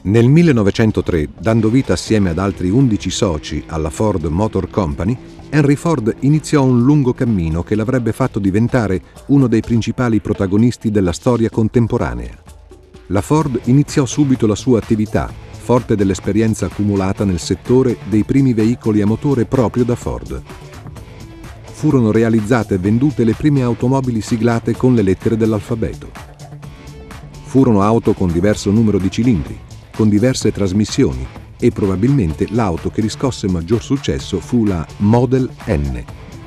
Nel 1903, dando vita assieme ad altri 11 soci alla Ford Motor Company, Henry Ford iniziò un lungo cammino che l'avrebbe fatto diventare uno dei principali protagonisti della storia contemporanea. La Ford iniziò subito la sua attività, forte dell'esperienza accumulata nel settore dei primi veicoli a motore proprio da Ford. Furono realizzate e vendute le prime automobili siglate con le lettere dell'alfabeto. Furono auto con diverso numero di cilindri, con diverse trasmissioni, e probabilmente l'auto che riscosse maggior successo fu la Model N,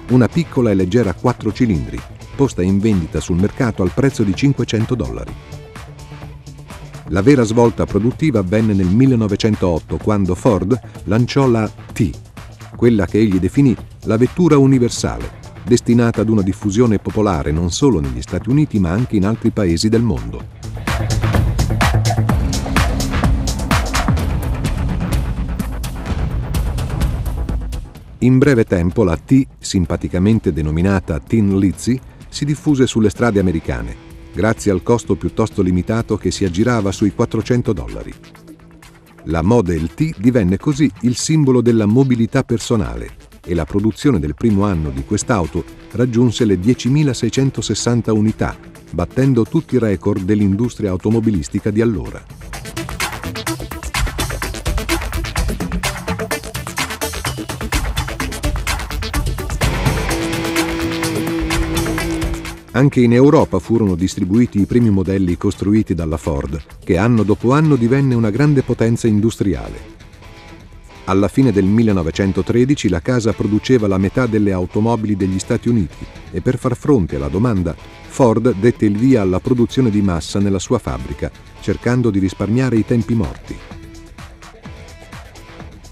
una piccola e leggera 4 cilindri, posta in vendita sul mercato al prezzo di $500. La vera svolta produttiva avvenne nel 1908, quando Ford lanciò la T, quella che egli definì la vettura universale, destinata ad una diffusione popolare non solo negli Stati Uniti ma anche in altri paesi del mondo. In breve tempo la T, simpaticamente denominata Tin Lizzy, si diffuse sulle strade americane, grazie al costo piuttosto limitato che si aggirava sui $400. La Model T divenne così il simbolo della mobilità personale e la produzione del primo anno di quest'auto raggiunse le 10.660 unità, battendo tutti i record dell'industria automobilistica di allora. Anche in Europa furono distribuiti i primi modelli costruiti dalla Ford, che anno dopo anno divenne una grande potenza industriale. Alla fine del 1913 la casa produceva la metà delle automobili degli Stati Uniti e per far fronte alla domanda Ford dette il via alla produzione di massa nella sua fabbrica, cercando di risparmiare i tempi morti.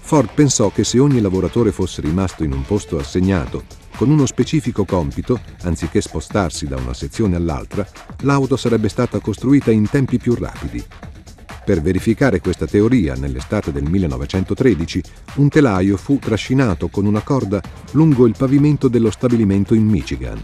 Ford pensò che se ogni lavoratore fosse rimasto in un posto assegnato, con uno specifico compito, anziché spostarsi da una sezione all'altra, l'auto sarebbe stata costruita in tempi più rapidi. Per verificare questa teoria, nell'estate del 1913, un telaio fu trascinato con una corda lungo il pavimento dello stabilimento in Michigan.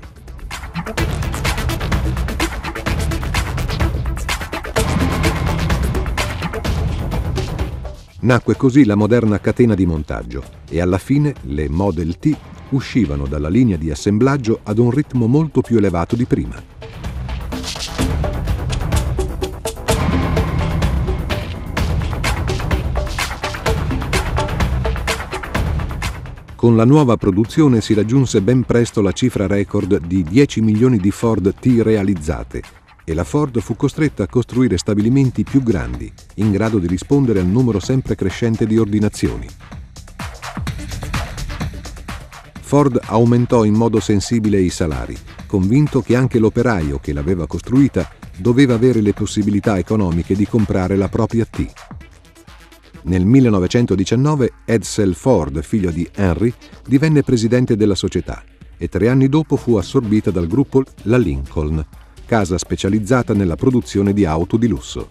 Nacque così la moderna catena di montaggio e alla fine le Model T uscivano dalla linea di assemblaggio ad un ritmo molto più elevato di prima. Con la nuova produzione si raggiunse ben presto la cifra record di 10 milioni di Ford T realizzate e la Ford fu costretta a costruire stabilimenti più grandi, in grado di rispondere al numero sempre crescente di ordinazioni. Ford aumentò in modo sensibile i salari, convinto che anche l'operaio che l'aveva costruita doveva avere le possibilità economiche di comprare la propria T. Nel 1919 Edsel Ford, figlio di Henry, divenne presidente della società e 3 anni dopo fu assorbita dal gruppo La Lincoln, casa specializzata nella produzione di auto di lusso.